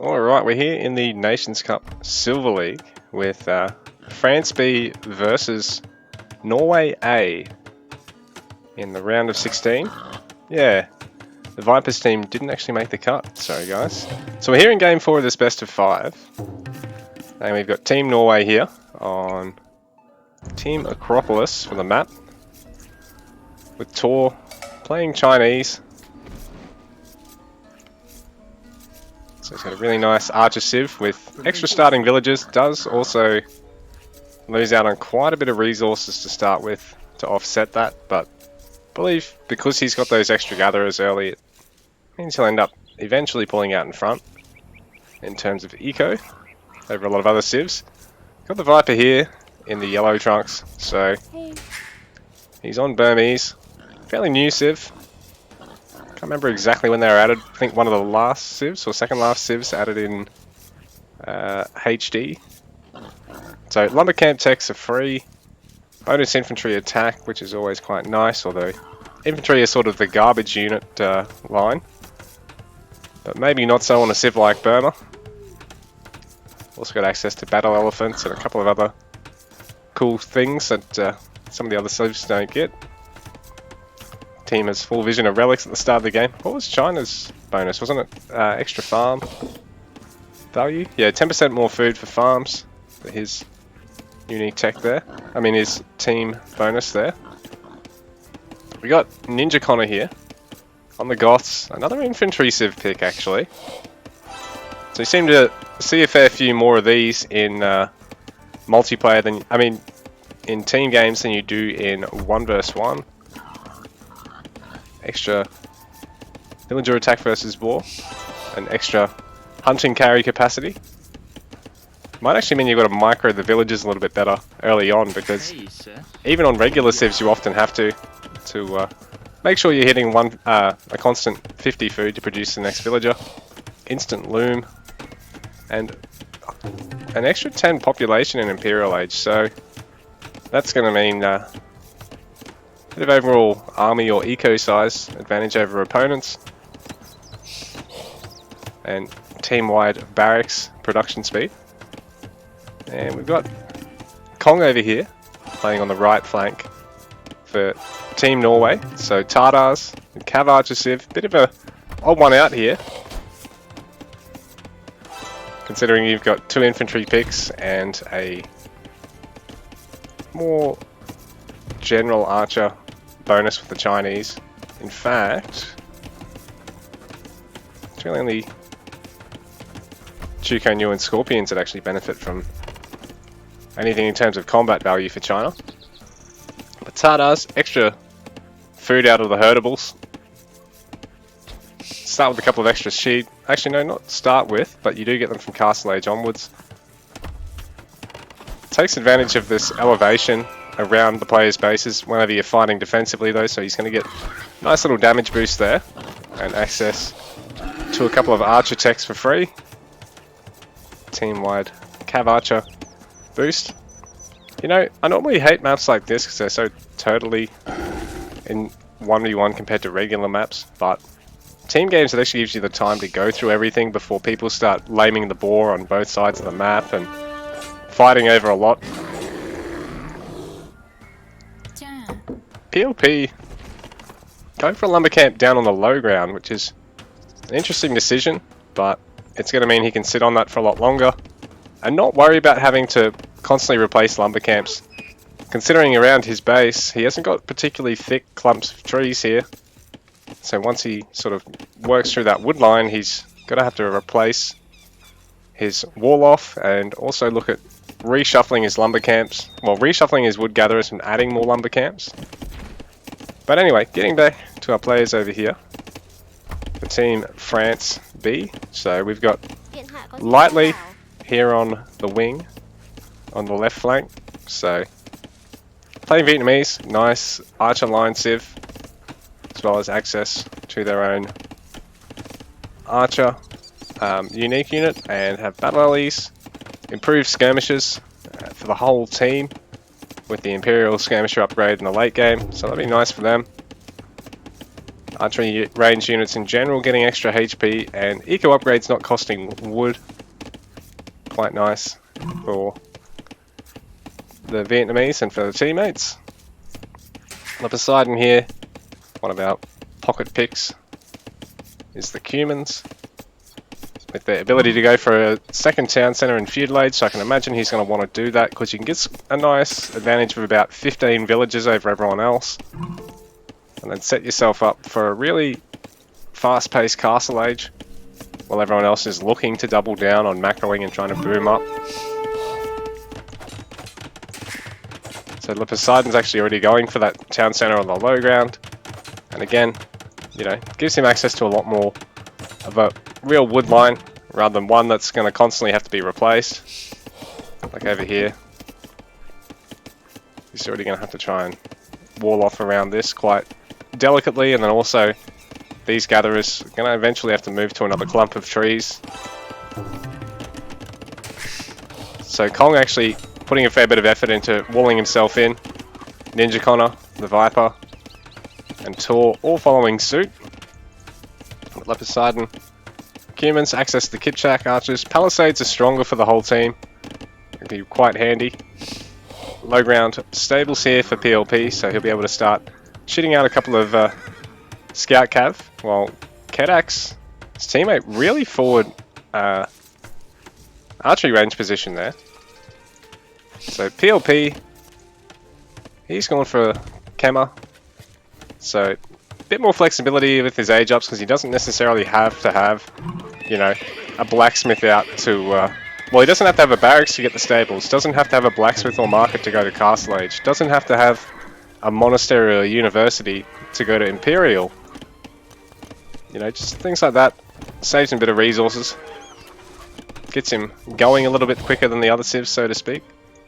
Alright, we're here in the Nations Cup Silver League with France B versus Norway A in the round of 16. Yeah, the Vipers team didn't actually make the cut, sorry guys. So we're here in game 4 of this best of 5. And we've got Team Norway here on Team Acropolis for the map. With Tor playing Chinese. So it's got a really nice Archer Civ with extra starting villagers. Does also lose out on quite a bit of resources to start with to offset that, but I believe because he's got those extra gatherers early, it means he'll end up eventually pulling out in front in terms of eco over a lot of other civs. Got the Viper here in the yellow trunks, so he's on Burmese. Fairly new civ. Can't remember exactly when they were added. I think one of the last civs or second last civs added in HD. So lumber camp techs are free. Bonus infantry attack, which is always quite nice, although infantry is sort of the garbage unit line. But maybe not so on a civ like Burma. Also got access to battle elephants and a couple of other cool things that some of the other civs don't get. Team has full vision of relics at the start of the game. What was China's bonus? Wasn't it extra farm value? Yeah, 10% more food for farms for his unique tech there. I mean his team bonus there. We got Ninja Connor here on the Goths. Another infantry civ pick actually. So you seem to see a fair few more of these in multiplayer than, I mean, in team games than you do in 1 vs 1. Extra villager attack versus war, and extra hunting carry capacity. Might actually mean you've got to micro the villagers a little bit better early on, because even on regular civs you often have to make sure you're hitting a constant 50 food to produce the next villager. Instant loom, and an extra 10 population in Imperial Age, so that's going to mean bit of overall army or eco size advantage over opponents, and team-wide barracks production speed. And we've got Kong over here playing on the right flank for Team Norway. So Tatars and Cav Archer Civ, bit of a odd one out here, considering you've got 2 infantry picks and a more general archer bonus with the Chinese. In fact, it's really only Chuko New and Scorpions that actually benefit from anything in terms of combat value for China. But Tatars, extra food out of the herdables. Start with a couple of extra sheep. Actually no, not start with, but you do get them from Castle Age onwards. Takes advantage of this elevation around the player's bases whenever you're fighting defensively though, so he's going to get a nice little damage boost there and access to a couple of archer techs for free. Team-wide Cav Archer boost. You know, I normally hate maps like this because they're so totally in 1v1 compared to regular maps, but team games, it actually gives you the time to go through everything before people start laming the boar on both sides of the map and fighting over a lot. PLP going for a lumber camp down on the low ground, which is an interesting decision, but it's going to mean he can sit on that for a lot longer and not worry about having to constantly replace lumber camps. Considering around his base, he hasn't got particularly thick clumps of trees here, so once he sort of works through that wood line, he's going to have to replace his wall off and also look at reshuffling his lumber camps, well, reshuffling his wood gatherers and adding more lumber camps. But anyway, getting back to our players over here, the team France B. So we've got Lightly here on the wing, on the left flank. So playing Vietnamese, nice archer line civ, as well as access to their own archer unique unit, and have battle alleys, improved skirmishers for the whole team, with the Imperial skirmisher upgrade in the late game, so that'll be nice for them. Archery range units in general getting extra HP, and eco upgrades not costing wood. Quite nice for the Vietnamese and for the teammates. Up beside in here, one of our pocket picks is the Cumans, with the ability to go for a second town centre in feudal age, so I can imagine he's going to want to do that because you can get a nice advantage of about 15 villages over everyone else, and then set yourself up for a really fast-paced castle age while everyone else is looking to double down on macroing and trying to boom up. So Le Poseidon's actually already going for that town centre on the low ground, and again, you know, gives him access to a lot more of a real wood line rather than one that's going to constantly have to be replaced. Like over here, he's already going to have to try and wall off around this quite delicately, and then also these gatherers are going to eventually have to move to another clump of trees. So Kong actually putting a fair bit of effort into walling himself in. Ninja Connor, the Viper, and Tor all following suit. Le Poseidon, Cumans access the Kipchak archers. Palisades are stronger for the whole team. It'd be quite handy. Low ground stables here for PLP, so he'll be able to start shooting out a couple of scout cav, while Kedax, his teammate, really forward archery range position there. So PLP, he's gone for Kemmer, so a bit more flexibility with his age ups because he doesn't necessarily have to have, you know, a blacksmith out to, well, he doesn't have to have a barracks to get the stables, doesn't have to have a blacksmith or market to go to Castle Age, doesn't have to have a monastery or a university to go to Imperial. You know, just things like that. Saves him a bit of resources. Gets him going a little bit quicker than the other civs, so to speak.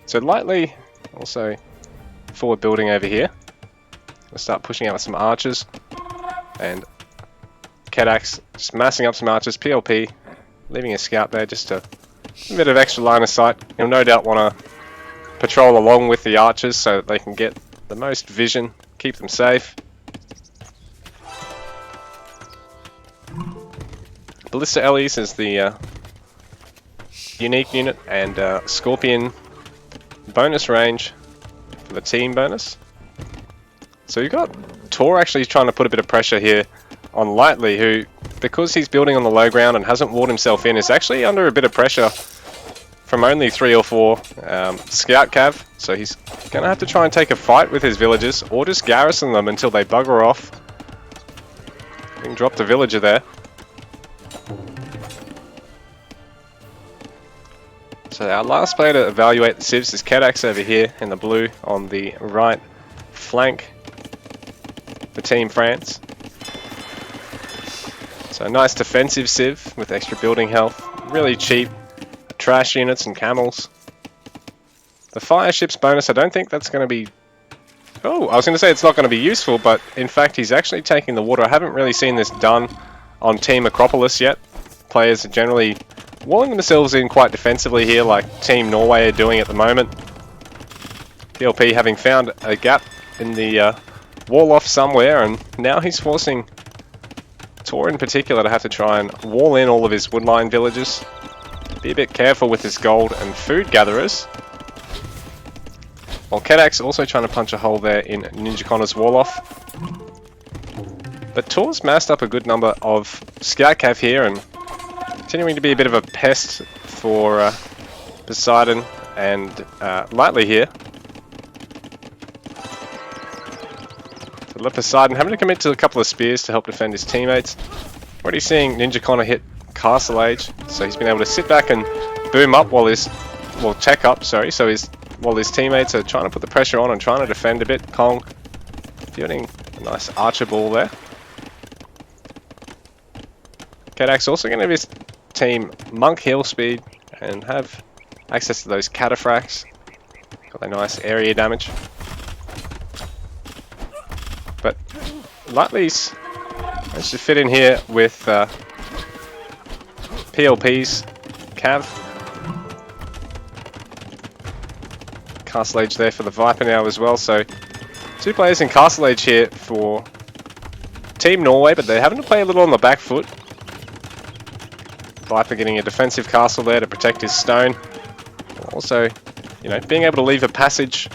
So lightly, also forward building over here. We'll start pushing out with some archers. And Kedax just massing up some archers. PLP leaving a scout there just to a bit of extra line of sight. He'll no doubt want to patrol along with the archers so that they can get the most vision, keep them safe. Ballista Ellies is the unique unit, and Scorpion bonus range for the team bonus. So you've got Tor actually trying to put a bit of pressure here on Lightly, who, because he's building on the low ground and hasn't walled himself in, is actually under a bit of pressure from only 3 or 4 scout cav. So he's going to have to try and take a fight with his villagers, or just garrison them until they bugger off. You can drop the villager there. So our last player to evaluate the civs is Kedax over here in the blue on the right flank for Team France. So a nice defensive civ with extra building health, really cheap trash units and camels. The fire ships bonus, I don't think that's going to be... Oh, I was going to say it's not going to be useful, but in fact he's actually taking the water. I haven't really seen this done on Team Acropolis yet. Players are generally walling themselves in quite defensively here, like Team Norway are doing at the moment. PLP having found a gap in the wall off somewhere, and now he's forcing Tor in particular to have to try and wall in all of his woodline villages. Be a bit careful with his gold and food gatherers. While Kedax also trying to punch a hole there in Ninja Connor's wall off. But Tor's massed up a good number of scout cav here, and continuing to be a bit of a pest for Poseidon and Lightly here. So Le Poseidon having to commit to a couple of spears to help defend his teammates. Already seeing Ninja Connor hit Castle Age, so he's been able to sit back and boom up while tech up, sorry, while his teammates are trying to put the pressure on and trying to defend a bit. Kong fielding a nice archer ball there. Kedax also going to have his team monk heal speed and have access to those cataphracts. Got a nice area damage. But Lightly's managed to fit in here with PLP's cav. Castle Age there for the Viper now as well, so 2 players in Castle Age here for Team Norway, but they're having to play a little on the back foot. Viper getting a defensive castle there to protect his stone. Also, you know, being able to leave a passage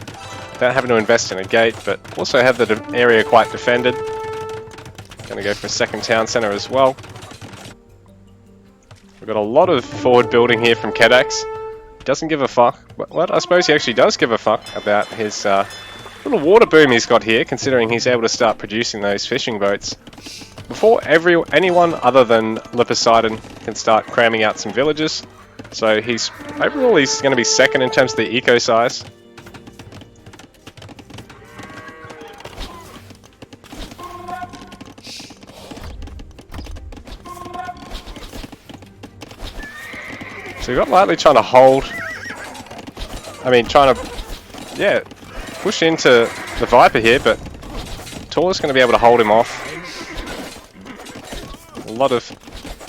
without having to invest in a gate, but also have the area quite defended. Going to go for a second town centre as well. We've got a lot of forward building here from Kedax. Doesn't give a fuck. Well, I suppose he actually does give a fuck about his little water boom he's got here, considering he's able to start producing those fishing boats before anyone other than Poseidon can start cramming out some villages. So overall he's going to be second in terms of the eco size. So we've got Lightly trying to hold, trying to, yeah, push into the Viper here, but Tor's going to be able to hold him off. A lot of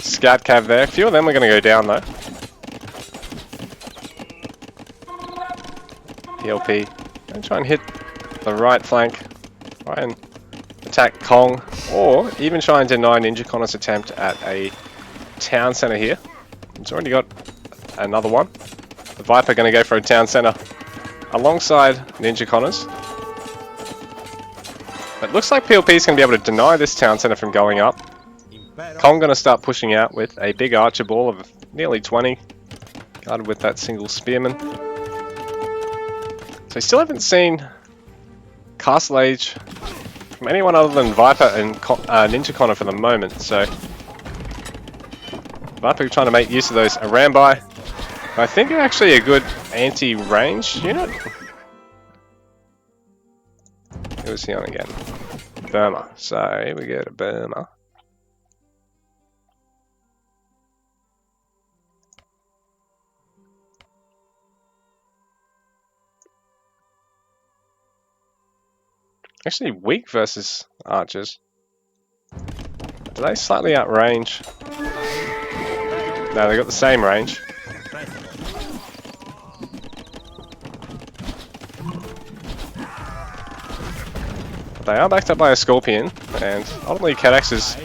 scout cav there. A few of them are going to go down though. PLP. Going to try and hit the right flank. Try and attack Kong, or even try and deny Ninja Connor's attempt at a town centre here. He's already got another one. The Viper going to go for a town centre alongside Ninja Connors. It looks like PLP is going to be able to deny this town centre from going up. Kong going to start pushing out with a big archer ball of nearly 20, guarded with that single spearman. So we still haven't seen Castle Age from anyone other than Viper and Ninja Connor for the moment. So Viper trying to make use of those Arambai. I think they're actually a good anti-range unit. Who was he on again? Burma. So here we go to Burma. Actually weak versus archers. Do they slightly outrange? No, they got the same range. They are backed up by a Scorpion, and ultimately Kedax's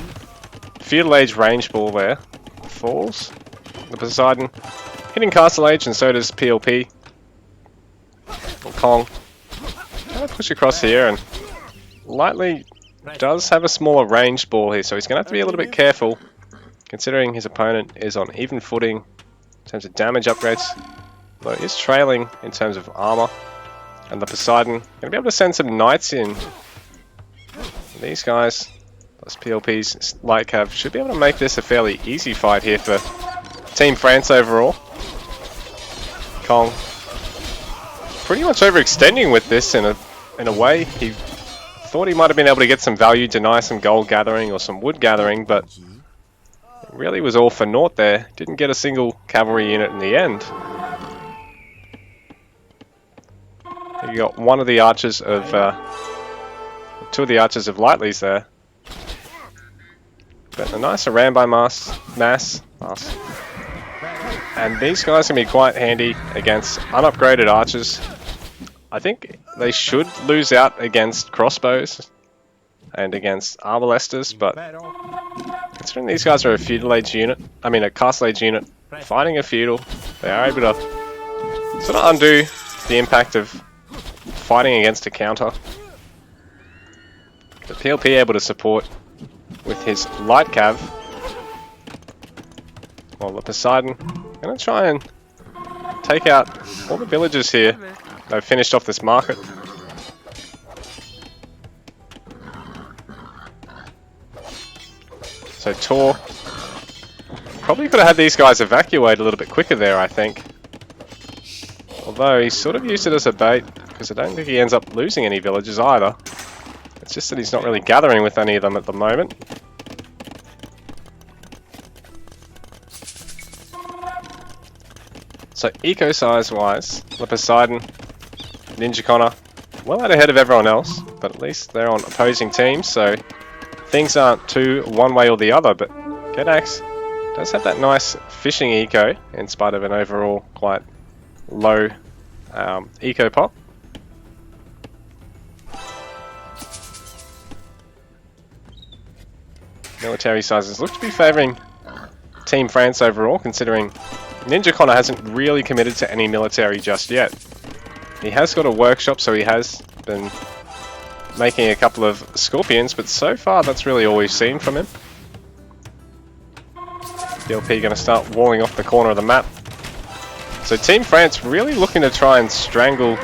Feudal Age range ball there falls. The Poseidon hitting Castle Age, and so does PLP. Or Kong. I'll push across here, and Lightly does have a smaller range ball here, so he's going to have to be a little bit careful, considering his opponent is on even footing in terms of damage upgrades. Though he is trailing in terms of armor, and the Poseidon going to be able to send some knights in. These guys, plus PLP's light cav, should be able to make this a fairly easy fight here for Team France overall. Kong pretty much overextending with this in a way. He thought he might have been able to get some value, deny some gold gathering or some wood gathering, but it really was all for naught there. Didn't get a single cavalry unit in the end. You got one of the archers of two of the archers of Lightly's there. But a nice Arambai mass. And these guys can be quite handy against unupgraded archers. I think they should lose out against crossbows and against arbalesters, but considering these guys are a feudal age unit, a castle age unit, fighting a feudal, they are able to sort of undo the impact of fighting against a counter. The PLP able to support with his light cav, while the Poseidon going to try and take out all the villagers here. They've finished off this market. So Tor probably could have had these guys evacuate a little bit quicker there, I think. Although he sort of used it as a bait, because I don't think he ends up losing any villagers either. It's just that he's not really gathering with any of them at the moment. So eco size wise, the Poseidon, Ninja Connor, well out ahead of everyone else, but at least they're on opposing teams, so things aren't too one way or the other. But Kedax does have that nice fishing eco in spite of an overall quite low eco pop. military sizes look to be favouring Team France overall, considering Ninja Connor hasn't really committed to any military just yet. He has got a workshop, so he has been making a couple of Scorpions, but so far that's really all we've seen from him. DLP going to start walling off the corner of the map. So Team France really looking to try and strangle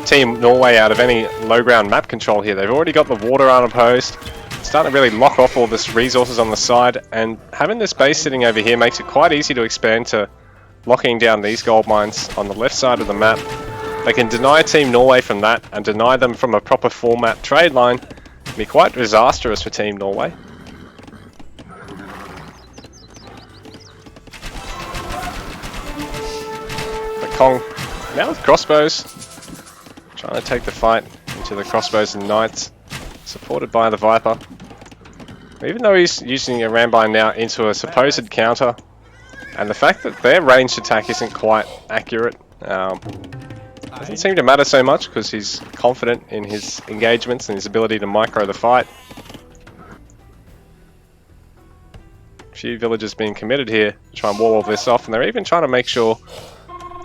Team Norway out of any low ground map control here. They've already got the water unopposed, starting to really lock off all this resources on the side, and having this base sitting over here makes it quite easy to expand to locking down these gold mines on the left side of the map. They can deny Team Norway from that and deny them from a proper format trade line. It'd be quite disastrous for Team Norway. But Kong now with crossbows, trying to take the fight into the crossbows and knights, supported by the Viper. Even though he's using a Rambine now into a supposed counter, and the fact that their ranged attack isn't quite accurate doesn't seem to matter so much because he's confident in his engagements and his ability to micro the fight. A few villagers being committed here to try and wall all this off, and they're even trying to make sure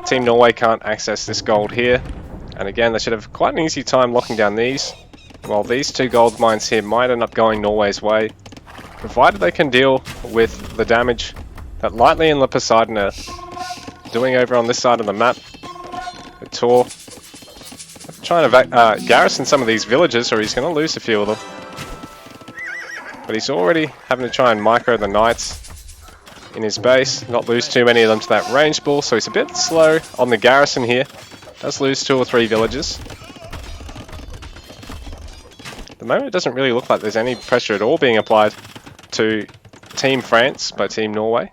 Team Norway can't access this gold here. And again, they should have quite an easy time locking down these, while these two gold mines here might end up going Norway's way, provided they can deal with the damage that Lightly and Le Poseidon are doing over on this side of the map. Tor trying to garrison some of these villages, or he's going to lose a few of them. But he's already having to try and micro the knights in his base, not lose too many of them to that range ball, so he's a bit slow on the garrison here. Does lose 2 or 3 villages. At the moment it doesn't really look like there's any pressure at all being applied to Team France by Team Norway.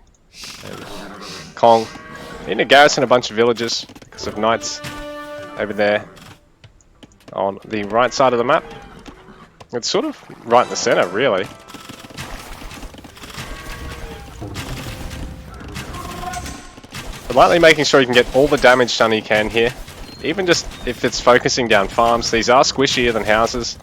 And Kong need to garrison a bunch of villages because of knights over there on the right side of the map. It's sort of right in the center, really. But Lightly making sure he can get all the damage done he can here. Even just if it's focusing down farms, these are squishier than houses.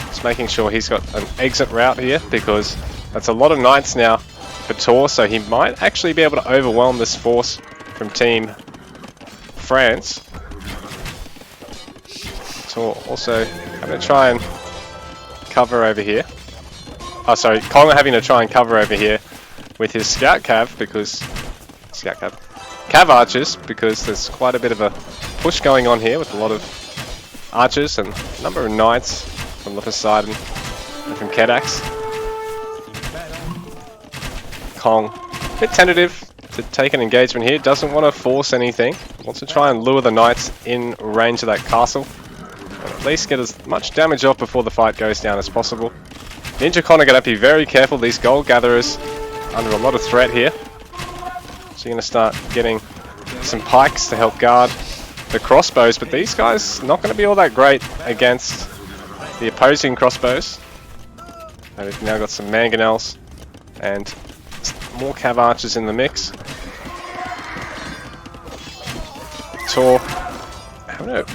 Just making sure he's got an exit route here, because that's a lot of knights now for Tor, so he might actually be able to overwhelm this force from Team France. Tor also having to try and cover over here. Oh, sorry, Kong having to try and cover over here with his scout cav, because cav archers, because there's quite a bit of a push going on here with a lot of archers and a number of knights from Le Poseidon and from Kedax. Kong, a bit tentative to take an engagement here, doesn't want to force anything, wants to try and lure the knights in range of that castle, and at least get as much damage off before the fight goes down as possible. Ninja Connor going to be very careful, these gold gatherers under a lot of threat here. So you're going to start getting some pikes to help guard the crossbows, but these guys not going to be all that great against the opposing crossbows. And we've now got some mangonels and more cav archers in the mix. Tor having to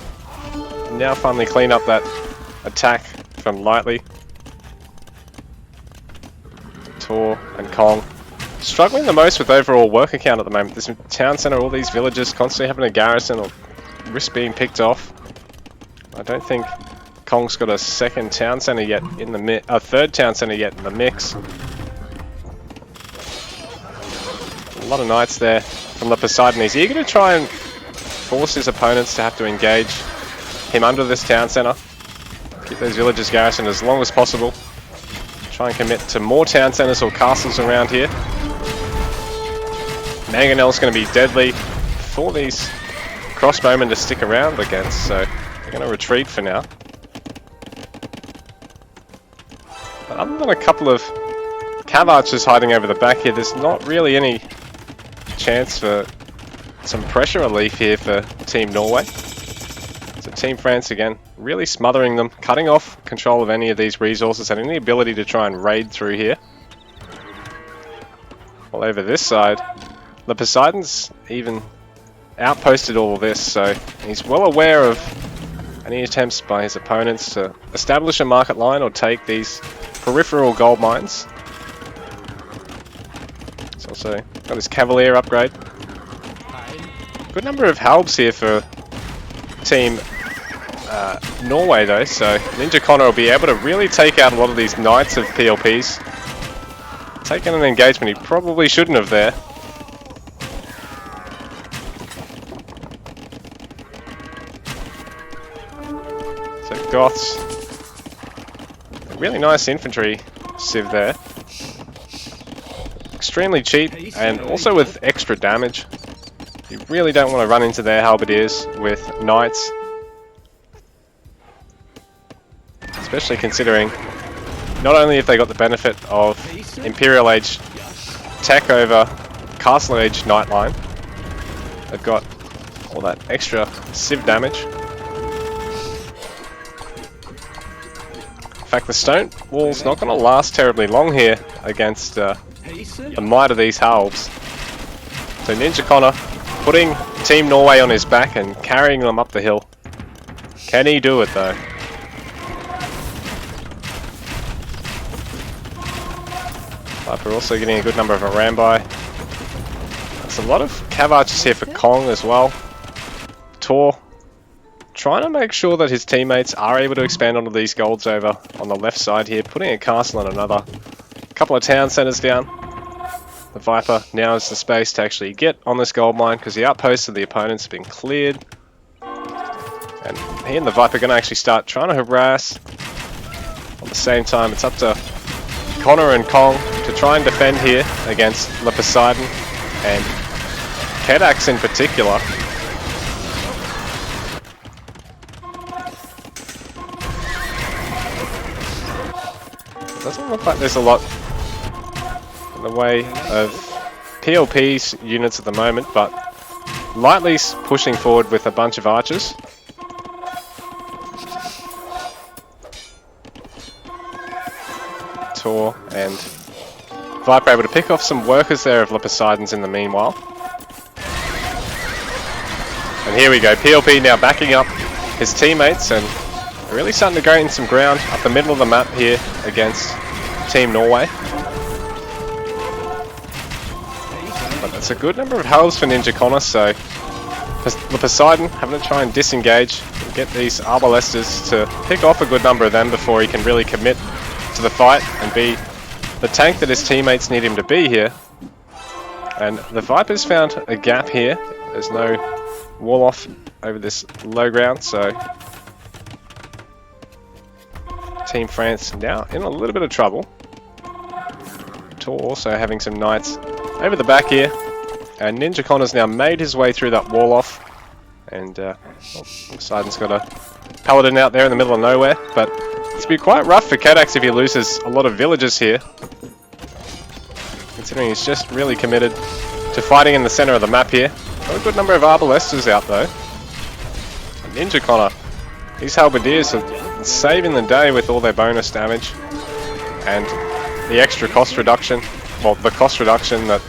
now finally clean up that attack from Lightly. Tor and Kong struggling the most with overall worker count at the moment. This town centre, all these villages constantly having a garrison or risk being picked off. I don't think Kong's got a second town centre yet in the third town centre yet in the mix. A lot of knights there from Le Poseidon. He's eager to try and force his opponents to have to engage him under this town centre. Keep those villages garrisoned as long as possible. Try and commit to more town centres or castles around here. Mangonel's going to be deadly for these crossbowmen to stick around against, so they're going to retreat for now. But other than a couple of cav archers hiding over the back here, there's not really any chance for some pressure relief here for Team Norway. So Team France again, really smothering them, cutting off control of any of these resources and any ability to try and raid through here. While over this side, Le Poseidon's even outposted all of this, so he's well aware of any attempts by his opponents to establish a market line or take these peripheral gold mines. He's also got his Cavalier upgrade. Good number of halbs here for Team Norway though, so Ninja Connor will be able to really take out a lot of these Knights of PLPs. Taking an engagement he probably shouldn't have there. So Goths, a really nice infantry civ there. Extremely cheap and also with extra damage. You really don't want to run into their halberdiers with Knights. Especially considering not only have they got the benefit of Imperial Age tech over Castle Age Knight line, they've got all that extra civ damage. In fact, the stone wall's not going to last terribly long here against the might of these halves. So Ninja Connor putting Team Norway on his back and carrying them up the hill. Can he do it though? Viper also getting a good number of Arambai. There's a lot of Cav Archers here for Kong as well. Tor trying to make sure that his teammates are able to expand onto these golds over on the left side here, putting a castle on another. A couple of town centers down. The Viper now has the space to actually get on this gold mine because the outposts of the opponents have been cleared. And he and the Viper are going to actually start trying to harass. At the same time, it's up to Connor and Kong to try and defend here against Le Poseidon and Kedax in particular. It doesn't look like there's a lot in the way of PLP's units at the moment, but Lightly's pushing forward with a bunch of archers. Tor and Viper able to pick off some workers there of Le Poseidon's in the meanwhile. And here we go, PLP now backing up his teammates and really starting to gain some ground up the middle of the map here against Team Norway. But that's a good number of halves for Ninja Connor, so Le Poseidon having to try and disengage and get these Arbalesters to pick off a good number of them before he can really commit to the fight and be the tank that his teammates need him to be here. And the Viper's found a gap here. There's no wall off over this low ground, so Team France now in a little bit of trouble. Tor also having some knights over the back here, and Ninja Connor's now made his way through that wall off, and Poseidon's got a paladin out there in the middle of nowhere, but it's been quite rough for Kedax if he loses a lot of villagers here, considering he's just really committed to fighting in the center of the map here. Got a good number of Arbalesters out though. And Ninja Connor, these halberdiers are saving the day with all their bonus damage and the extra cost reduction, well, the cost reduction that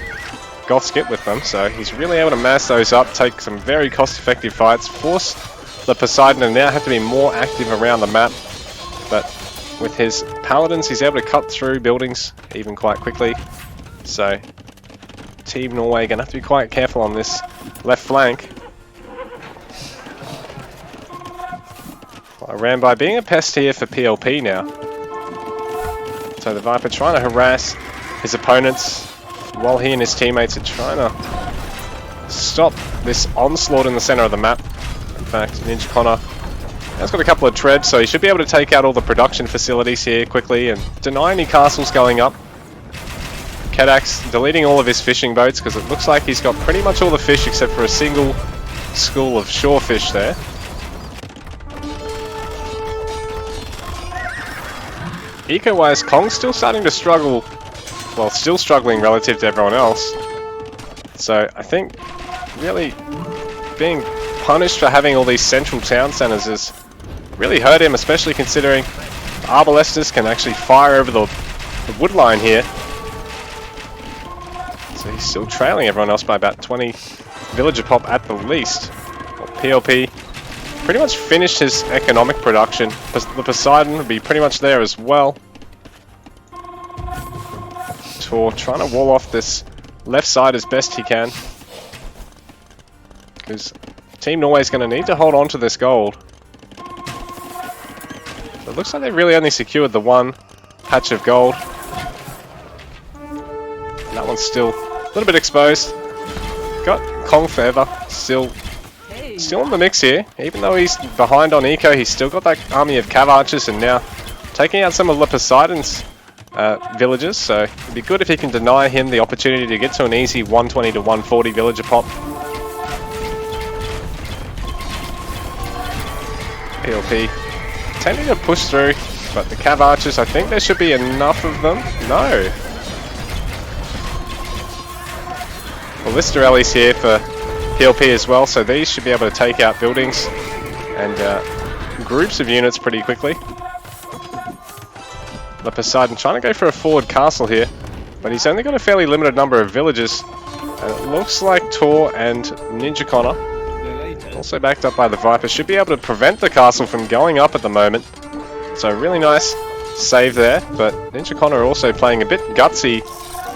Goths get with them, so he's really able to mass those up, take some very cost-effective fights, force the Poseidon to now have to be more active around the map, but with his paladins he's able to cut through buildings even quite quickly, so Team Norway gonna have to be quite careful on this left flank. Arambai being a pest here for PLP now. So the Viper trying to harass his opponents while he and his teammates are trying to stop this onslaught in the center of the map. In fact, Ninja Connor has got a couple of treads, so he should be able to take out all the production facilities here quickly and deny any castles going up. Kedax deleting all of his fishing boats because it looks like he's got pretty much all the fish except for a single school of shore fish there. Eco-wise, Kong's still starting to struggle, well, still struggling relative to everyone else. So I think really being punished for having all these central town centers has really hurt him, especially considering Arbalesters can actually fire over the wood line here. So he's still trailing everyone else by about 20 villager pop at the least. Well, PLP pretty much finished his economic production. The Poseidon will be pretty much there as well. Tor trying to wall off this left side as best he can, because Team Norway is going to need to hold on to this gold. It looks like they really only secured the one patch of gold. And that one's still a little bit exposed. Got Kong Feather still in the mix here. Even though he's behind on eco, he's still got that army of Cav Archers and now taking out some of Le Poseidon's villagers. So it'd be good if he can deny him the opportunity to get to an easy 120 to 140 villager pop. PLP tending to push through, but the Cav Archers, I think there should be enough of them. No. Well, Listerelli's here for PLP as well, so these should be able to take out buildings and groups of units pretty quickly. The Poseidon trying to go for a forward castle here, but he's only got a fairly limited number of villages. And it looks like Tor and Ninja Connor, also backed up by the Viper, should be able to prevent the castle from going up at the moment. So really nice save there, but Ninja Connor also playing a bit gutsy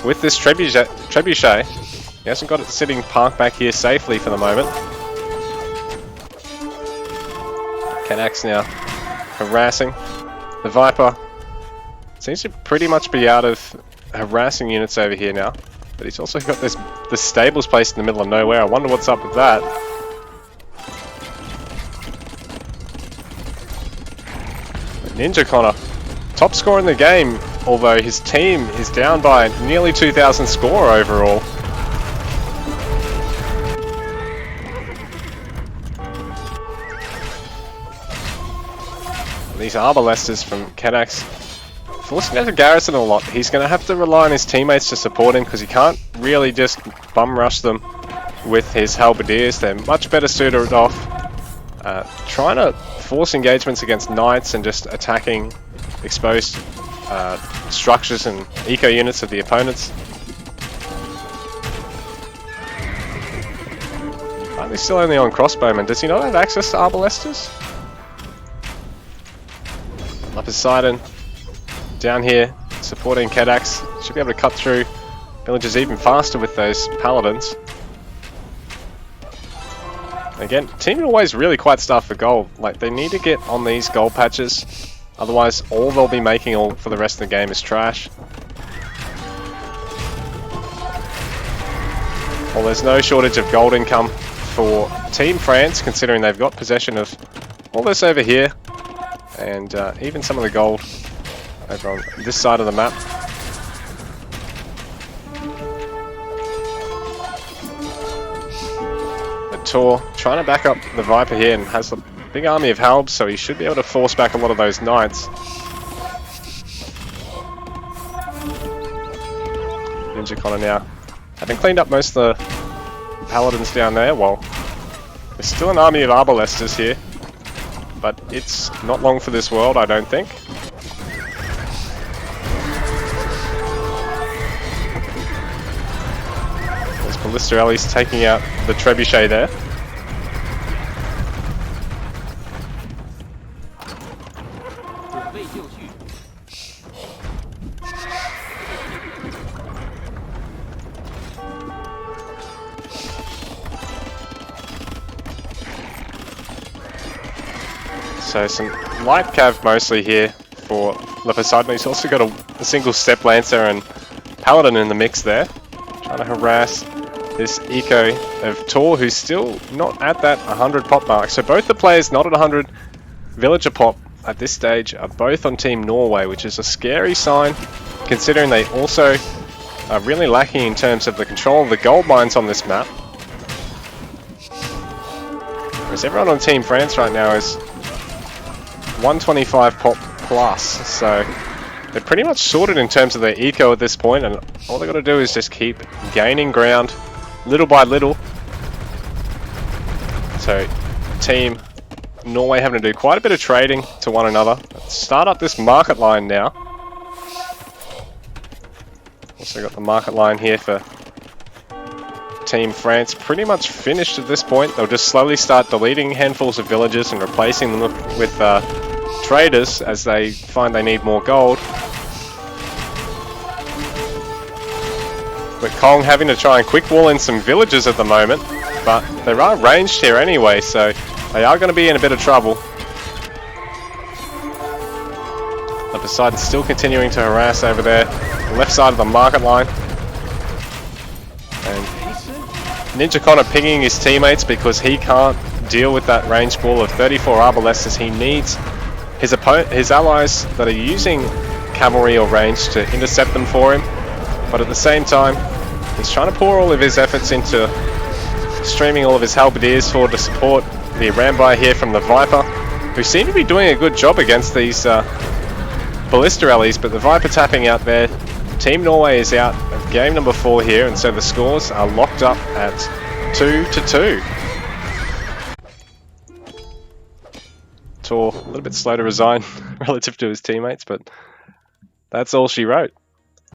with this trebuchet. He hasn't got it sitting parked back here safely for the moment. Canax now harassing. The Viper seems to pretty much be out of harassing units over here now. But he's also got this stables placed in the middle of nowhere. I wonder what's up with that. Ninja Connor, top scorer in the game, although his team is down by nearly 2,000 score overall. These Arbalesters from Canax forcing out to garrison a lot. He's going to have to rely on his teammates to support him because he can't really just bum rush them with his halberdiers. They're much better suited off trying to force engagements against knights and just attacking exposed structures and eco units of the opponents. He's still only on crossbowmen. Does he not have access to Arbalesters? Poseidon down here supporting Kedax. Should be able to cut through villages even faster with those paladins. Again, Team Norway is really quite stuffed for gold. Like, they need to get on these gold patches, otherwise all they'll be making for the rest of the game is trash. Well, there's no shortage of gold income for Team France, considering they've got possession of all this over here. And even some of the gold over on this side of the map. But Tor trying to back up the Viper here and has a big army of halbs, so he should be able to force back a lot of those knights. Ninja Connor now having cleaned up most of the paladins down there. Well, there's still an army of Arbalesters here, but it's not long for this world, I don't think. There's Ballisterelli's taking out the trebuchet there. So some light cav mostly here for Le Poseidon. He's also got a single step lancer and paladin in the mix there, trying to harass this eco of Tor, who's still not at that 100 pop mark. So both the players not at 100 villager pop at this stage are both on Team Norway, which is a scary sign considering they also are really lacking in terms of the control of the gold mines on this map. Whereas everyone on Team France right now is 125 pop plus, so they're pretty much sorted in terms of their eco at this point, and all they've got to do is just keep gaining ground little by little. So Team Norway having to do quite a bit of trading to one another. Let's start up this market line now. Also got the market line here for Team France pretty much finished at this point. They'll just slowly start deleting handfuls of villages and replacing them with traders as they find they need more gold. With Kong having to try and quick wall in some villages at the moment, but they are ranged here anyway, so they are going to be in a bit of trouble. The Poseidon's still continuing to harass over there, the left side of the market line. And Ninja Connor pinging his teammates because he can't deal with that range ball of 34 Arbalestes. He needs his allies that are using cavalry or range to intercept them for him. But at the same time, he's trying to pour all of his efforts into streaming all of his halberdiers forward to support the Rambai here from the Viper, who seem to be doing a good job against these ballista rallies, but the Viper tapping out there. Team Norway is out of game number 4 here, and so the scores are locked up at 2-2. Tor a little bit slow to resign relative to his teammates, but that's all she wrote.